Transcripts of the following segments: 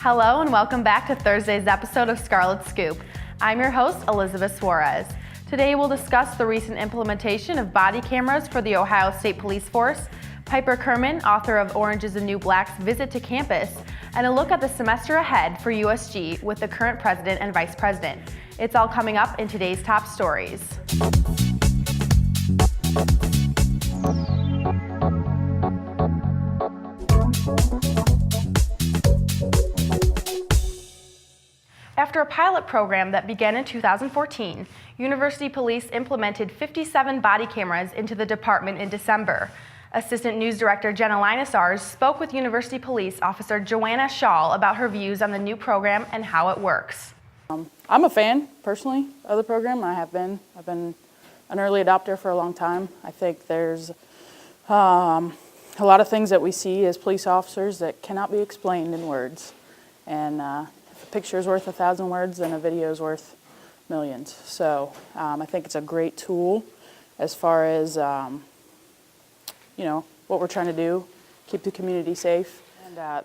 Hello and welcome back to Thursday's episode of Scarlet Scoop. I'm your host, Elizabeth Suarez. Today we'll discuss the recent implementation of body cameras for the Ohio State Police Force, Piper Kerman, author of Orange is the New Black's visit to campus, and a look at the semester ahead for USG with the current president and vice president. It's all coming up in today's top stories. After a pilot program that began in 2014, University Police implemented 57 body cameras into the department in December. Assistant News Director Jenna Linesars spoke with University Police Officer Joanna Shaw about her views on the new program and how it works. I'm a fan, personally, of the program. I've been an early adopter for a long time. I think there's a lot of things that we see as police officers that cannot be explained in words. And if a picture is worth 1,000 words, then a video is worth millions. So I think it's a great tool as far as what we're trying to do, keep the community safe. And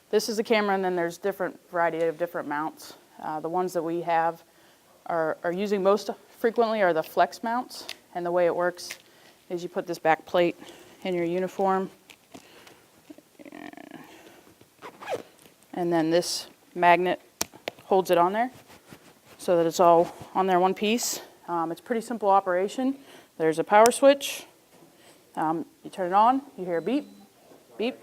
this is a camera, and then there's different variety of different mounts. The ones that we have are using most frequently are the flex mounts, and the way it works is you put this back plate in your uniform, and then this magnet holds it on there so that it's all on there one piece. It's a pretty simple operation. There's a power switch. You turn it on, you hear a beep, beep.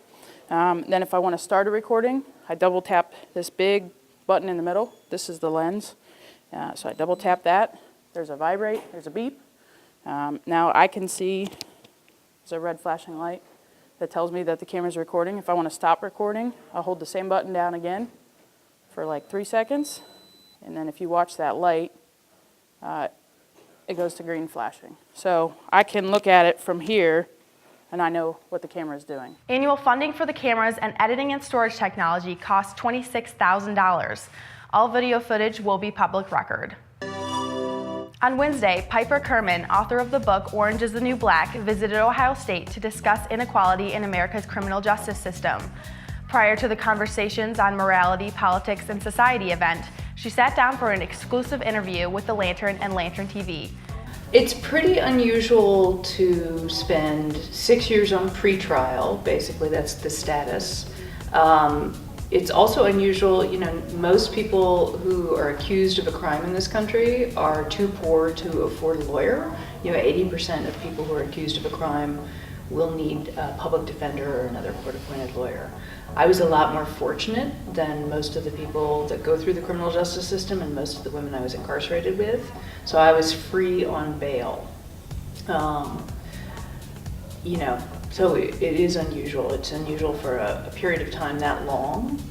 Then if I want to start a recording, I double tap this big button in the middle. This is the lens. So I double tap that. There's a vibrate, there's a beep. Now I can see there's a red flashing light that tells me that the camera's recording. If I want to stop recording, I'll hold the same button down again for like 3 seconds. And then if you watch that light, it goes to green flashing. So I can look at it from here and I know what the camera is doing. Annual funding for the cameras and editing and storage technology costs $26,000. All video footage will be public record. On Wednesday, Piper Kerman, author of the book Orange is the New Black, visited Ohio State to discuss inequality in America's criminal justice system. Prior to the Conversations on Morality, Politics, and Society event, she sat down for an exclusive interview with The Lantern and Lantern TV. It's pretty unusual to spend 6 years on pretrial, basically that's the status. It's also unusual, most people who are accused of a crime in this country are too poor to afford a lawyer. 80% of people who are accused of a crime will need a public defender or another court-appointed lawyer. I was a lot more fortunate than most of the people that go through the criminal justice system and most of the women I was incarcerated with. So I was free on bail. So it is unusual. It's unusual for a period of time that long.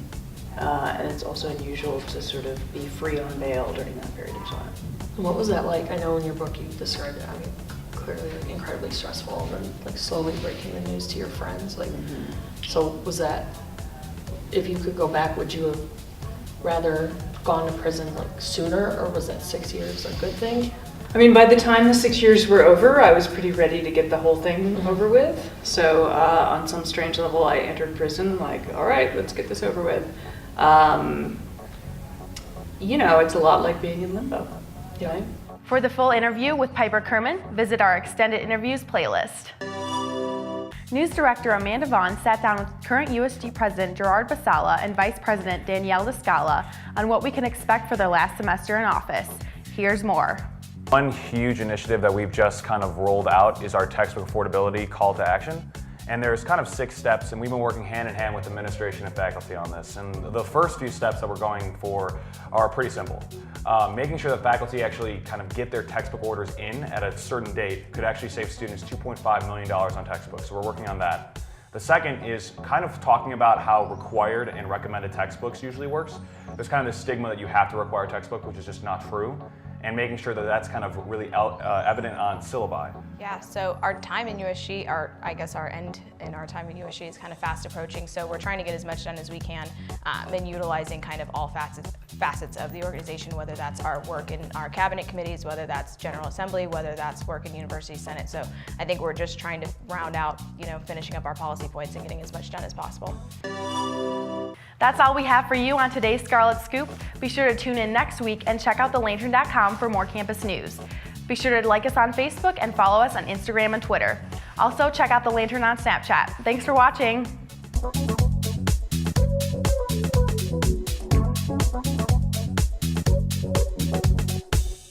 And it's also unusual to sort of be free on bail during that period of time. What was that like? I know in your book you described it, clearly incredibly stressful, and slowly breaking the news to your friends. So was that, if you could go back, would you have rather gone to prison sooner, or was that 6 years a good thing? By the time the 6 years were over, I was pretty ready to get the whole thing over with. So on some strange level, I entered prison all right, let's get this over with. It's a lot like being in limbo. Yeah. Right? For the full interview with Piper Kerman, visit our extended interviews playlist. News Director Amanda Vaughn sat down with current USG President Gerard Basala and Vice President Danielle Descala on what we can expect for their last semester in office. Here's more. One huge initiative that we've just kind of rolled out is our textbook affordability call to action. And there's kind of 6 steps, and we've been working hand in hand with administration and faculty on this. And the first few steps that we're going for are pretty simple. Making sure that faculty actually kind of get their textbook orders in at a certain date could actually save students $2.5 million on textbooks, so we're working on that. The second is kind of talking about how required and recommended textbooks usually works. There's kind of this stigma that you have to require a textbook, which is just not true, and making sure that that's kind of really evident on syllabi. Yeah, so our time in USG, our end in our time in USG is kind of fast approaching, so we're trying to get as much done as we can and utilizing kind of all facets of the organization, whether that's our work in our cabinet committees, whether that's General Assembly, whether that's work in University Senate. So I think we're just trying to round out, finishing up our policy points and getting as much done as possible. That's all we have for you on today's Scarlet Scoop. Be sure to tune in next week and check out thelantern.com for more campus news. Be sure to like us on Facebook and follow us on Instagram and Twitter. Also, check out The Lantern on Snapchat. Thanks for watching.